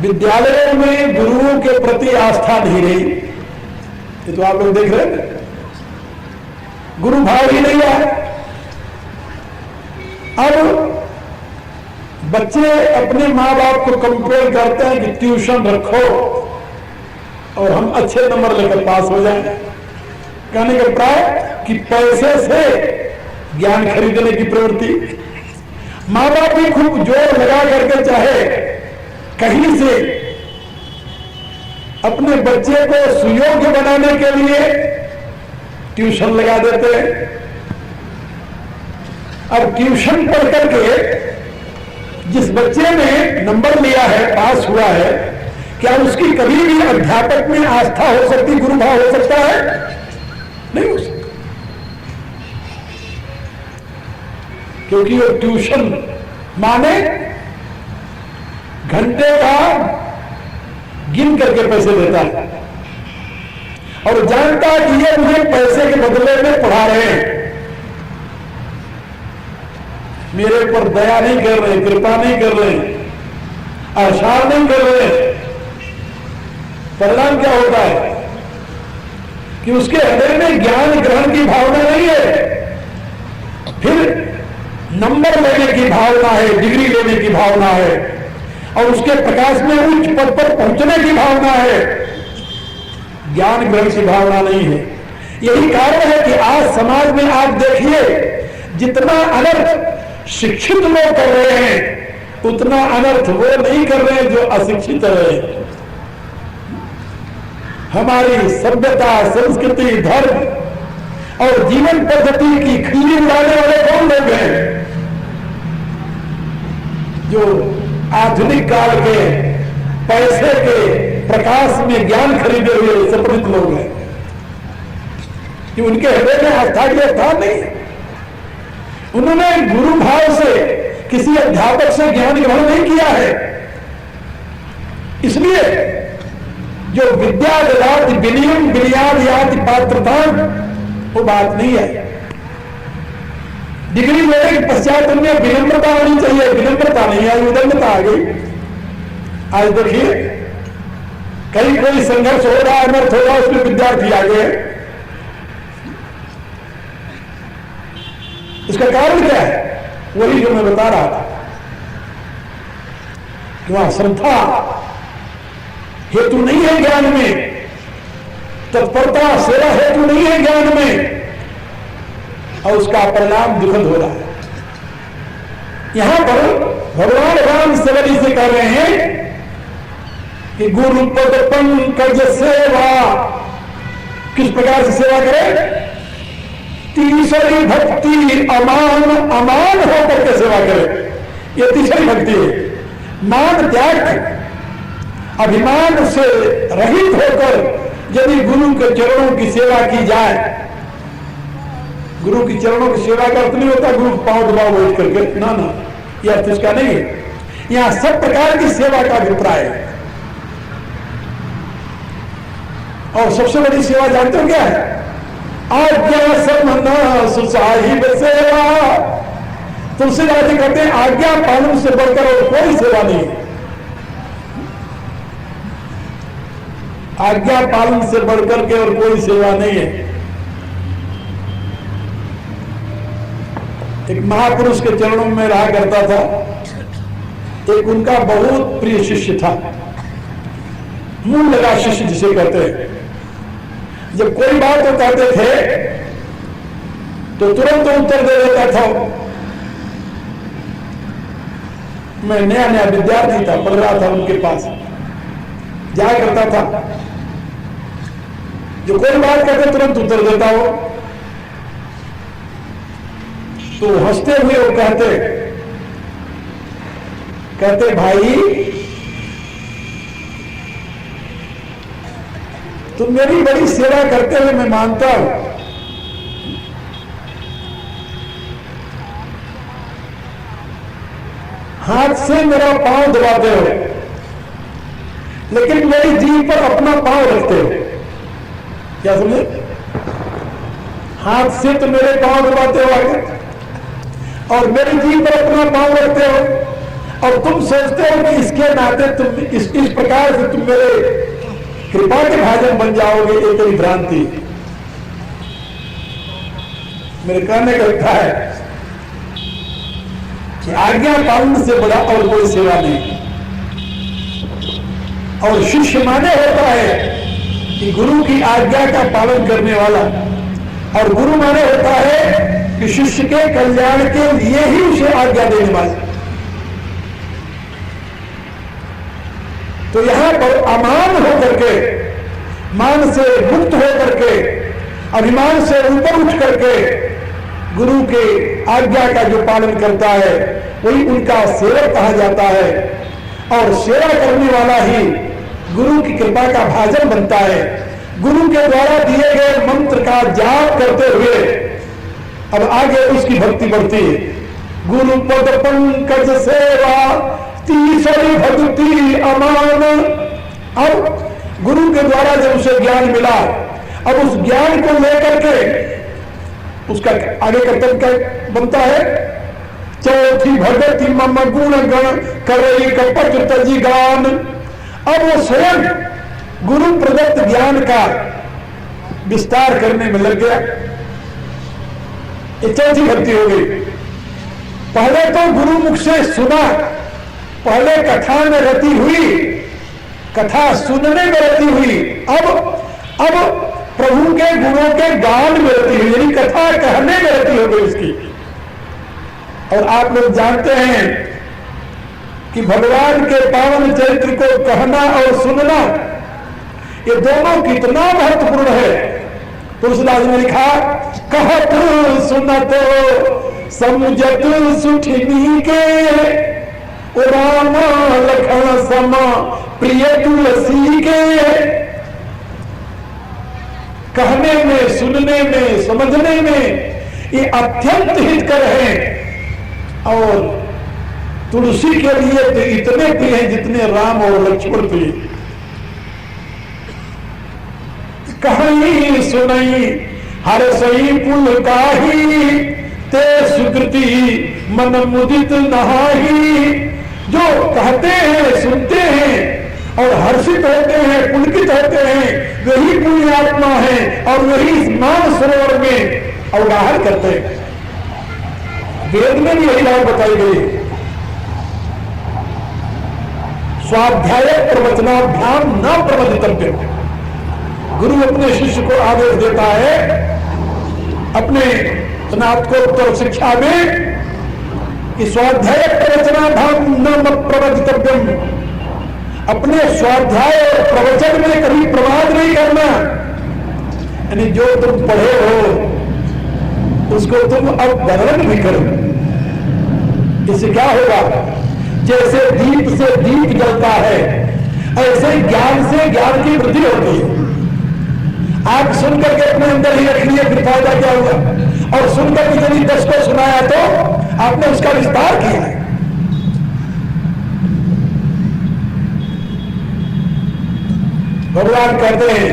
विद्यालयों में गुरुओं के प्रति आस्था नहीं रही, ये तो आप लोग देख रहे हैं, गुरु भाव ही नहीं है। अब बच्चे अपने माँ बाप को कंपेयर करते हैं कि ट्यूशन रखो और हम अच्छे नंबर लेकर पास हो जाएं। कहने का प्राय कि पैसे से ज्ञान खरीदने की प्रवृत्ति। माँ बाप भी खूब जोर लगा करके चाहे कहीं से अपने बच्चे को सुयोग्य बनाने के लिए ट्यूशन लगा देते हैं। अब ट्यूशन पढ़ करके जिस बच्चे ने नंबर लिया है, पास हुआ है, क्या उसकी कभी भी अध्यापक में आस्था हो सकती, गुरु भाव हो सकता है? नहीं हो सकता। क्योंकि वो ट्यूशन माने घंटे का गिन करके पैसे देता है और जानता है कि ये मुझे पैसे के बदले में पढ़ा रहे हैं, मेरे ऊपर दया नहीं कर रहे, कृपा नहीं कर रहे, आशार नहीं कर रहे। परिणाम क्या होता है कि उसके हृदय में ज्ञान ग्रहण की भावना नहीं है, फिर नंबर लेने की भावना है, डिग्री लेने की भावना है और उसके प्रकाश में उच्च पद पर पहुंचने की भावना है, ज्ञान ग्रहण की भावना नहीं है। यही कारण है कि आज समाज में आप देखिए जितना अनर्थ शिक्षित लोग कर रहे हैं उतना अनर्थ वो नहीं कर रहे हैं जो अशिक्षित रहे। हमारी सभ्यता, संस्कृति, धर्म और जीवन पद्धति की खिल्ली उड़ाने वाले कौन लोग हैं? जो आधुनिक काल के पैसे के प्रकाश में ज्ञान खरीदे हुए सपरित लोग हैं कि उनके हृदय में आस्था की स्थान नहीं है। उन्होंने गुरु भाव से किसी अध्यापक से ज्ञान ग्रहण नहीं किया है। इसलिए जो विद्या ददाति विनयम विनयाद याति पात्रता वो बात नहीं है। डिग्री लेने के पश्चात उनमें विनम्रता होनी चाहिए, विनम्रता नहीं आई, उदम्रता आ गई। आज देखिए कहीं कोई संघर्ष हो रहा है, अनर्थ हो रहा है, उसमें विद्यार्थी आ गए। इसका कारण क्या है? वही जो मैं बता रहा था कि वहां श्रद्धा हेतु नहीं है ज्ञान में, तत्परता सेवा हेतु नहीं है ज्ञान में और उसका परिणाम दुखद हो रहा है। यहां पर भगवान राम सवरी से कह रहे हैं कि गुरु पद पंकज सेवा किस प्रकार से सेवा करें? तीसरी भक्ति अमान अमान होकर के सेवा करें, यह तीसरी भक्ति है। मान त्याग, अभिमान से रहित होकर यदि गुरु के चरणों की सेवा की जाए, गुरु की चरणों की सेवा का अर्थ नहीं होता गुरु पांव दबाव बैठ करके, ना ना, यह अर्थ इसका नहीं है। यहां सब प्रकार की सेवा का अभिप्राय है। और सबसे बड़ी सेवा जानते हो क्या है? आज्ञा समना सुसाहिब सेवा। तुलसीदास जी कहते हैं आज्ञा पालन से बढ़कर और कोई सेवा नहीं। आज्ञा पालन से बढ़कर के और कोई सेवा नहीं है। एक महापुरुष के चरणों में रहा करता था, एक उनका बहुत प्रिय शिष्य था, मुंह लगा शिष्य जिसे कहते हैं। जब कोई बात तो कहते थे तो तुरंत उत्तर दे देता था। मैं नया नया विद्यार्थी था, पढ़ रहा था उनके पास, जाया करता था। जो कोई बात कहते तुरंत उत्तर देता हो। तो हंसते हुए वो कहते भाई तुम मेरी बड़ी सेवा करते हुए मैं मानता हूं, हाथ से मेरा पांव दबाते हो, लेकिन मेरी जीभ पर अपना पांव रखते हो। क्या समझे? हाथ से तो मेरे पांव दबाते हो आगे, और मेरी जीभ पर अपना पांव रखते हो, और तुम सोचते हो कि इसके नाते तुम इस प्रकार से तुम मेरे कृपा के भाजन बन जाओगे। ये तेरी भ्रांति। मेरे कहने का अर्थ है कि आज्ञा पालन से बड़ा और कोई सेवा नहीं। और शिष्य माने होता है कि गुरु की आज्ञा का पालन करने वाला, और गुरु माने होता है कि शिष्य के कल्याण के लिए ही उसे आज्ञा देने वाला। तो यहां पर अमान होकर के, मान से मुक्त होकर के, अभिमान से ऊपर उठ करके गुरु के आज्ञा का जो पालन करता है वही उनका सेवक कहा जाता है। और सेवा करने वाला ही गुरु की कृपा का भाजन बनता है। गुरु के द्वारा दिए गए मंत्र का जाप करते हुए अब आगे उसकी भक्ति बढ़ती है। गुरु पद पंकज सेवा तीसरी भक्ति अमान। अब गुरु के द्वारा जब उसे ज्ञान मिला, अब उस ज्ञान को लेकर के उसका आगे कर्तव्य क्या बनता है? चौथी भगति मम गुण गण करई कपट तजी गान। अब वो स्वयं गुरु प्रदत्त ज्ञान का विस्तार करने में लग गया। ये चौथी भक्ति हो गई। पहले तो गुरु मुख से सुना, पहले कथा में रति हुई, कथा सुनने में रति हुई, अब प्रभु के गुणों के गान में रति हुई, यानी कथा कहने में रति हो गई उसकी। और आप लोग जानते हैं कि भगवान के पावन चरित्र को कहना और सुनना ये दोनों कितना महत्वपूर्ण है। तुलसीदास ने लिखा, कहत सुनत समुझत सुठिनी के, राम लखन समा प्रिय तुलसी के। कहने में, सुनने में, समझने में ये अत्यंत हितकर है। और तुलसी के लिए तो इतने प्रिय हैं जितने राम और लक्ष्मण प्रिय। कहीं सुनई हर सही पुल काही, ते सुकृति मन मुदित नहाही। जो कहते हैं, सुनते हैं और हर्षित होते हैं, पुलकित होते हैं, वही पुण्यात्मा है और वही इस मान सरोवर में अवगाहन करते हैं। वेद में भी यही बात बताई गई। स्वाध्याय प्रवचनाभ्याम न प्रवचितव्य। गुरु अपने शिष्य को आदेश देता है अपने स्नातकोत्तर शिक्षा में कि स्वाध्याय प्रवचनाभ्याम न प्रवचितव्यम। अपने स्वाध्याय और प्रवचन में कभी प्रमाद नहीं करना। यानी जो तुम पढ़े हो उसको तुम अब वर्णन भी करो। इससे क्या होगा? जैसे दीप से दीप जलता है, ऐसे ज्ञान से ज्ञान की वृद्धि होती है। आप सुनकर के अपने अंदर ही रख लिए, फिर फायदा क्या हुआ? और सुनकर के यदि 10 को सुनाया तो आपने उसका विस्तार किया है। भगवान कहते हैं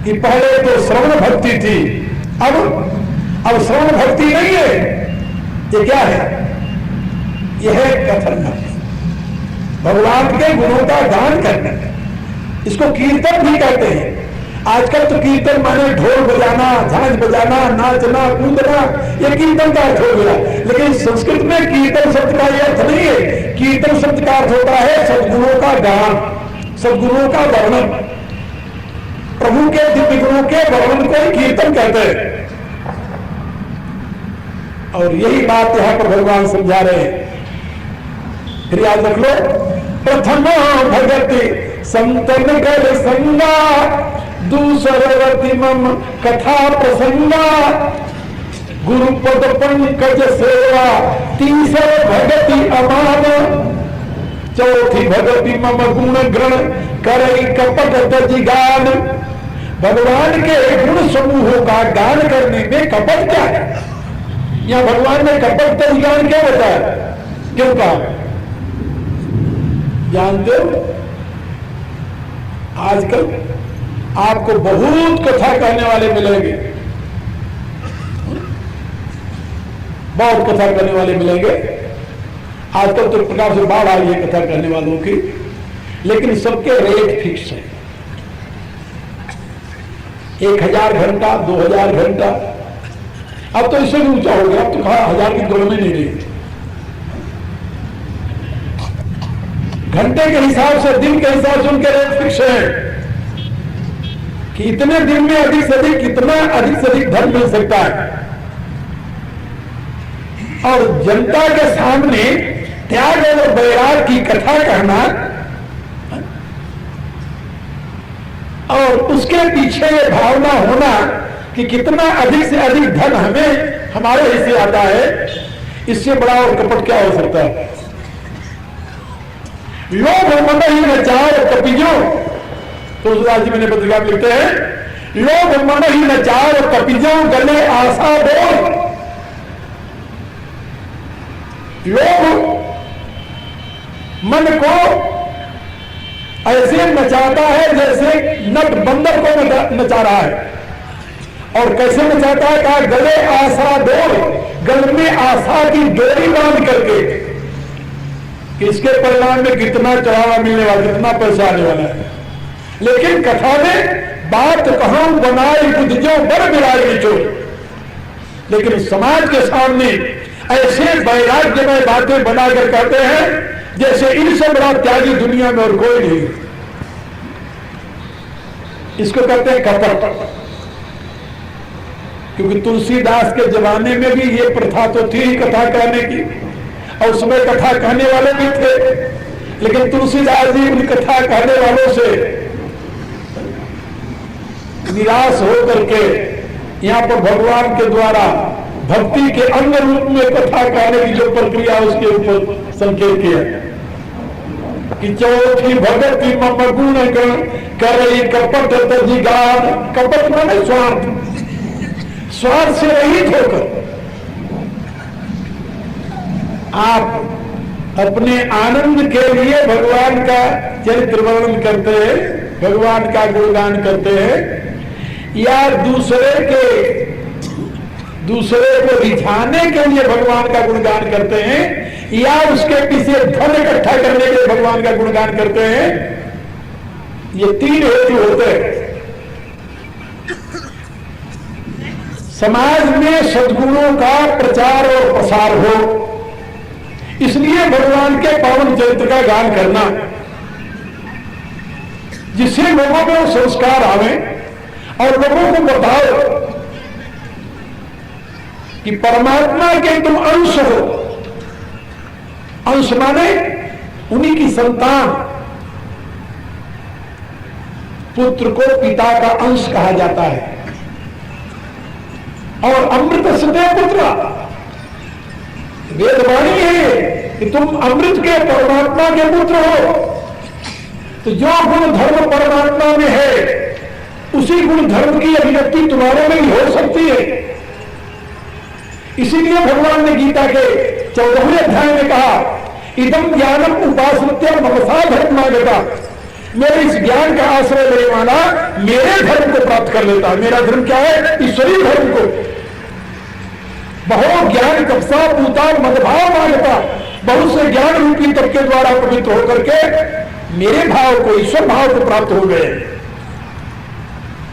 कि पहले तो श्रवण भक्ति थी, अब श्रवण भक्ति नहीं है। ये क्या है? यह है कथन भक्ति, भगवान के गुणों का गान करना। इसको कीर्तन भी कहते हैं। आजकल तो कीर्तन माने ढोल बजाना, झांझ बजाना, नाचना, कूदना, ये कीर्तन का अर्थ हो गया। लेकिन संस्कृत में कीर्तन शब्द का यह अर्थ नहीं है। कीर्तन शब्द का अर्थ होता है सद्गुणों का गान, सद्गुणों का वर्णन। प्रभु के दिव्य गुणों के वर्णन को ही कीर्तन कहते हैं। और यही बात यहां पर भगवान समझा रहे हैं। फिर याद रख लो, प्रथम भगति संतन कर संगा, दूसरवती मम कथा प्रसंगा, गुरुपद पंकज सेवा, तीसर भगति अमान, चौथी भगति मम गुण ग्रहण करई कपट तजिगान। भगवान के गुण समूहों का गान करने में कपट क्या है? या भगवान ने कपट तजिगान क्या बताया, क्यों कहा? जानते हो, आजकल आपको बहुत कथा कहने वाले मिलेंगे, बहुत कथा करने वाले मिलेंगे। आजकल तो प्रकार से बाढ़ आ रही है कथा करने वालों की, लेकिन सबके रेट फिक्स है। 1000 घंटा, 2000 घंटा, अब तो इससे भी ऊंचा हो गया। अब तो कहा 1000 की दौड़ में नहीं रही। घंटे के हिसाब से, दिन के हिसाब से उनके रेट फिक्स है कि इतने दिन में अधिक से अधिक, कितना अधिक से अधिक धन मिल सकता है। और जनता के सामने त्याग और वैराग की कथा कहना और उसके पीछे ये भावना होना कि कितना अधिक से अधिक धन हमें हमारे हिस्से आता है, इससे बड़ा और कपट क्या हो सकता है? लोग मन ही नचार कपिजो, तुलसीदास जी मैंने पत्रिका में लिखते हैं, लोग मन ही नचार कपिजो गले आशा बोल। लोग मन को ऐसे नचाता है जैसे नट बंदर को नचा रहा है। और कैसे नचाता है? कहा गले आशा डोर, गल में आशा की डोरी बांध करके। इसके परिणाम में कितना चढ़ावा मिलने वाला, कितना पैसा आने वाला है। लेकिन कथा में बात कहूं बनाई बुद्धजो बड़ बिराई बिचो। लेकिन समाज के सामने ऐसे वैराग्यमय बातें बनाकर कहते हैं जैसे इनसे बड़ा त्यागी दुनिया में और कोई नहीं। इसको कहते हैं कपट। क्योंकि तुलसीदास के जमाने में भी ये प्रथा तो थी ही कथा कहने की, और उसमें कथा कहने वाले भी थे। लेकिन तुलसीदास जी उन कथा कहने वालों से निराश होकर के यहाँ पर भगवान के द्वारा भक्ति के अन्य रूप में कथा कहने की जो प्रक्रिया उसके ऊपर संकेत किया कि चौथी भगति मम गुण गण करई कपट तजिगान। कपट माने स्वार्थ, स्वार्थ से रहित होकर आप अपने आनंद के लिए भगवान का चरित्र वर्णन करते हैं, भगवान का गुणगान करते हैं, या दूसरे को रिझाने के लिए भगवान का गुणगान करते हैं, या उसके पीछे धन इकट्ठा करने के लिए भगवान का गुणगान करते हैं। ये 3 हेतु होते हैं। समाज में सद्गुणों का प्रचार और प्रसार हो, इसलिए भगवान के पावन चरित्र का गान करना, जिससे लोगों में संस्कार आवे और लोगों को बताओ कि परमात्मा के तुम अंश हो। अंश माने उन्हीं की संतान। पुत्र को पिता का अंश कहा जाता है। और अमृत सते पुत्र, वेदवाणी है कि तुम अमृत के परमात्मा के पुत्र हो। तो जो गुण धर्म परमात्मा में है उसी गुण धर्म की अभिव्यक्ति तुम्हारे में ही हो सकती है। इसीलिए भगवान ने गीता के 14वें अध्याय में कहा, इदम ज्ञानम उपासत्य ममसा धर्मागता, मेरे इस ज्ञान का आश्रय लेने वाला मेरे धर्म को प्राप्त कर लेता है। मेरा धर्म क्या है? ईश्वरीय धर्म को। बहुत ज्ञान कपसा पूता मदभाव मांगता, बहुत से ज्ञान रूपी तप के द्वारा पवित्र होकर के मेरे भाव को, ईश्वर भाव को प्राप्त हो गए।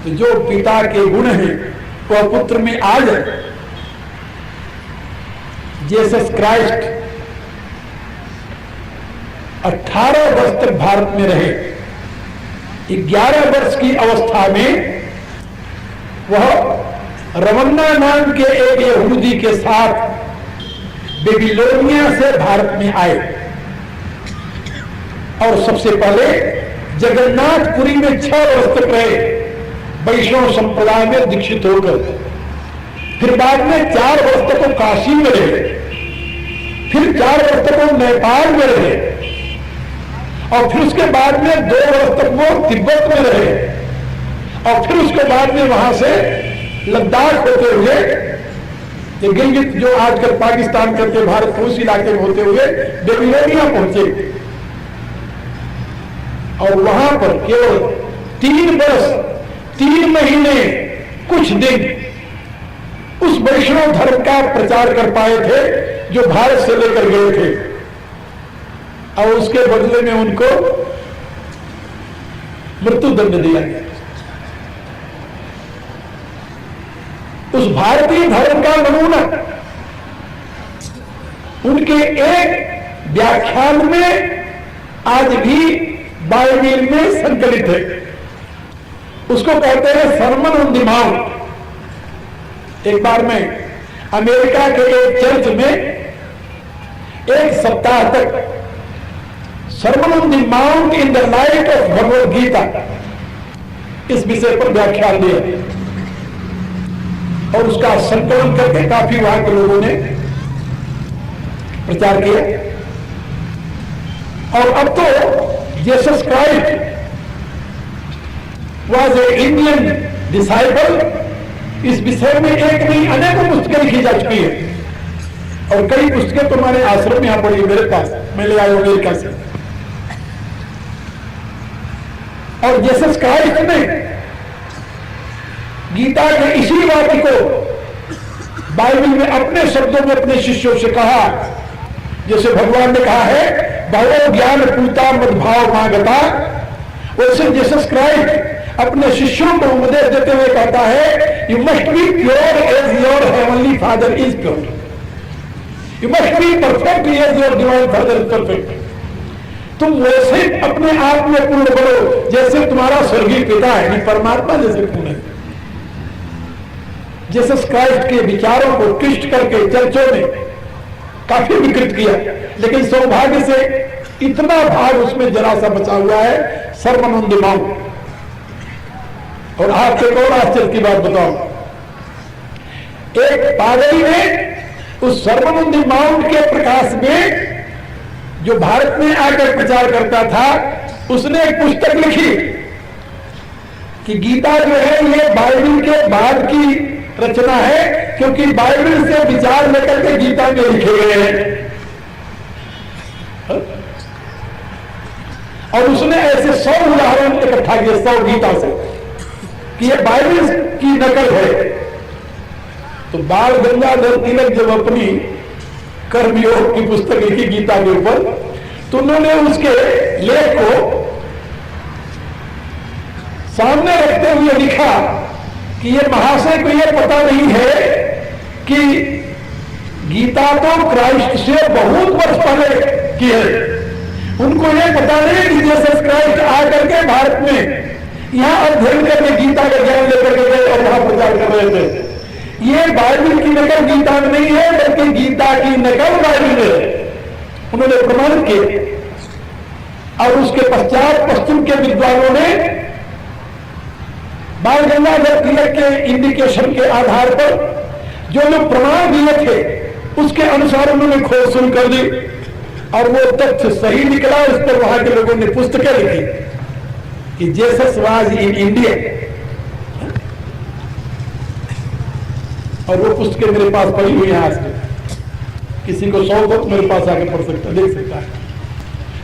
तो जो पिता के गुण हैं वह पुत्र में आ जाए। जीसस क्राइस्ट 18 वर्ष तक भारत में रहे। 11 वर्ष की अवस्था में वह रमन्ना नाम के एक यहूदी के साथ बेबीलोनिया से भारत में आए और सबसे पहले जगन्नाथपुरी में 6 वर्ष तक रहे, वैष्णव संप्रदाय में दीक्षित होकर। फिर बाद में 4 वर्ष तक वो काशी में रहे, फिर 4 वर्ष तक वो नेपाल में रहे, और फिर उसके बाद में 2 वर्ष तक वो तिब्बत में रहे, और फिर उसके बाद में वहां से लद्दाख होते हुए गिलगित, जो आजकल पाकिस्तान करके भारत के उस इलाके में होते हुए बेबीलोनिया पहुंचे। और वहां पर केवल 3 वर्ष 3 महीने कुछ दिन उस वैष्णव धर्म का प्रचार कर पाए थे जो भारत से लेकर गए थे, और उसके बदले में उनको मृत्युदंड दिया गया। उस भारतीय धर्म का नमूना उनके एक व्याख्यान में आज भी बाइबल में संकलित है। उसको कहते हैं सरमन ऑन द माउंट। एक बार मैं अमेरिका के एक चर्च में 1 सप्ताह तक Sermon on the Mount in the light of Bhagavad Gita इस विषय पर व्याख्यान दिया, और उसका संकलन करके काफी वहां के लोगों ने प्रचार किया। और अब तो Jesus Christ was a Indian disciple, इस विषय में एक नहीं अनेकों पुस्तकें लिखी जा चुकी है, और कई पुस्तकें तो हमारे आश्रम में यहां पड़ी मेरे पास, मैं ले आया अमेरिका से। और जीसस क्राइस्ट ने गीता के इसी वाक्य को बाइबल में अपने शब्दों में अपने शिष्यों से कहा, जैसे भगवान ने कहा है भगवो ज्ञान पूता मदभाव मांगता, वैसे जीसस क्राइस्ट अपने शिष्यों को उपदेश देते हुए कहता है, you must be pure as your heavenly Father is pure, you must be perfect as your divine Father is perfect. तुम वैसे अपने आप में पूर्ण बनो जैसे तुम्हारा स्वर्गीय पिता है, परमात्मा जैसे पूर्ण है। जीसस क्राइस्ट के विचारों को ट्विस्ट करके चर्चों में काफी विकृत किया, लेकिन सौभाग्य से इतना भाग उसमें जरा सा बचा हुआ है, सरमन ऑन द माउंट। और आपको एक और आश्चर्य की बात बताओ, एक पादरी ने उस सरमन ऑन द माउंट के प्रकाश में जो भारत में आकर प्रचार करता था, उसने एक पुस्तक लिखी कि गीता जो है ये बाइबल के बाद की रचना है, क्योंकि बाइबल से विचार लेकर के गीता में लिखे गए हैं। और उसने ऐसे 100 उदाहरण इकट्ठा किए 100 गीता से कि ये बाइबल की नकल है। तो बाल गंगाधर तिलक जब अपनी कर्मयोग की पुस्तक लिखी गीता के ऊपर, तो उन्होंने उसके लेख को सामने रखते हुए लिखा कि ये महाशय को ये पता नहीं है कि गीता तो क्राइस्ट से बहुत वर्ष पहले की है। उनको ये पता नहीं कि जीसस क्राइस्ट आकर के भारत में यहाँ अध्ययन करके गीता का ज्ञान लेकर के गए और वहां प्रचार कर रहे थे। ये बाइबल की नकल गीता में नहीं है, बल्कि गीता की नकल बाइबल में है। उन्होंने प्रमाण किए। और उसके पश्चात पश्चिम के विद्वानों ने बाल गंगाधर तिलक के इंडिकेशन के आधार पर जो लोग प्रमाण दिए थे उसके अनुसार उन्होंने खोज सुन कर दी और वो तथ्य सही निकला। उस पर वहां के लोगों ने पुस्तकें लिखी कि जीसस वाज इन इंडिया, और वो पुस्तकें मेरे पास पड़ी हुई है। आज किसी को शौक हो मेरे पास आके पढ़ सकता, देख सकता है।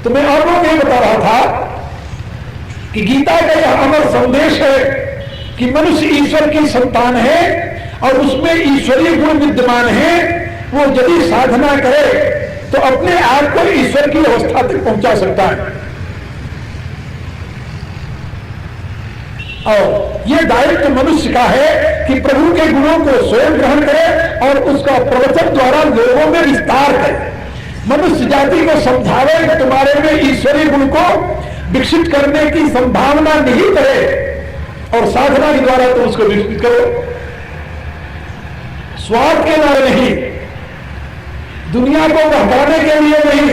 तो मैं आप लोगों को ये बता रहा था कि गीता का यह अमर संदेश है कि मनुष्य ईश्वर की संतान है और उसमें ईश्वरीय गुण विद्यमान है। वो यदि साधना करे तो अपने आप को ईश्वर की अवस्था तक पहुंचा सकता है। और यह दायित्व मनुष्य का है कि प्रभु के गुणों को स्वयं ग्रहण करे और उसका प्रवचन द्वारा लोगों में विस्तार करे। मनुष्य जाति को समझावे कि तुम्हारे में ईश्वरीय गुण को विकसित करने की संभावना निहित है और साधना के द्वारा तुम उसको विकसित करो। स्वार्थ के द्वारा नहीं, दुनिया को बहकाने के लिए नहीं,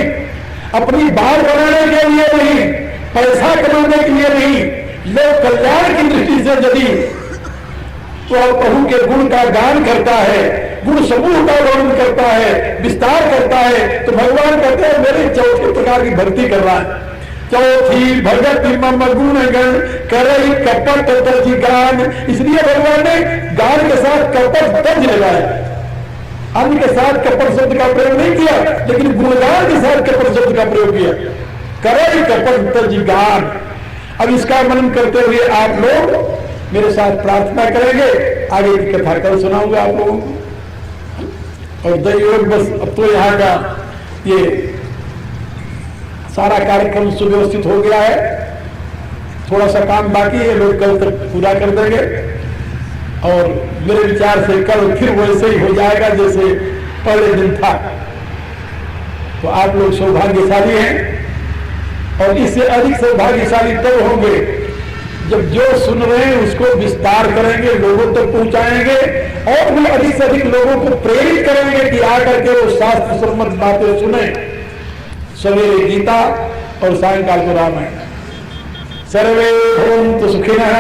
अपनी बात बनाने के लिए नहीं, पैसा कमाने के लिए नहीं, लोक कल्याण की दृष्टि से यदि तो प्रभु के गुण का गान करता है, गुण समूह का वर्णन करता है, विस्तार करता है, तो भगवान कहते हैं मेरे चौथे प्रकार की भक्ति कर रहा है। चौथी भगत मम गुण गण करई कपट तज गान। इसलिए भगवान ने गान के साथ कपट तज लगाया, अन्य के साथ कपट शब्द का प्रयोग नहीं किया, लेकिन गुणगान के साथ कपट शब्द का प्रयोग किया। करई कपट तज गान। अब इसका मनन करते हुए आप लोग मेरे साथ प्रार्थना करेंगे। आगे की कथा कल सुनाऊंगा आप लोगों को। और दैवयोग बस अब तो यहाँ का ये सारा कार्यक्रम सुव्यवस्थित हो गया है, थोड़ा सा काम बाकी है, लोग कल तक पूरा कर देंगे। और मेरे विचार से कल फिर वैसे ही हो जाएगा जैसे पहले दिन था। तो आप लोग सौभाग्यशाली हैं और इससे अधिक सौभाग्यशाली तब होंगे जब जो सुन रहे हैं उसको विस्तार करेंगे, लोगों तक पहुंचाएंगे और भी अधिक से अधिक लोगों को प्रेरित करेंगे कि आकर के वो शास्त्र सम्मत बातें सुने। सवेरे गीता और सायंकाल को रामायण। सर्वे भवन्तु सुखिनः,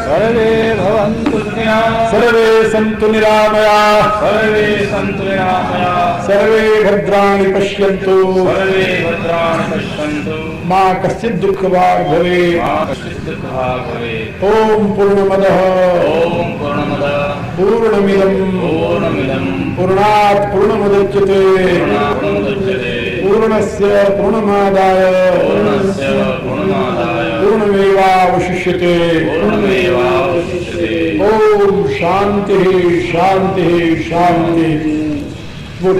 सर्वे भवन्तु सुखिनः, सर्वे सन्तु निरामयाः, सर्वे सन्तु निरामयाः, सर्वे भद्राणि पश्यन्तु, सर्वे भद्राणि पश्यन्तु, मा कश्चित् दुःखभाग् भवेत्, मा कश्चित् दुःखभाग् भवेत्। ओम पूर्णमदः ओम पूर्णमदः पूर्णमिदं पूर्णात् पूर्णमुदच्यते पूर्णस्य पूर्णमादाय पूर्णमेवावशिष्यते। ओम शांति शांति शांति। वो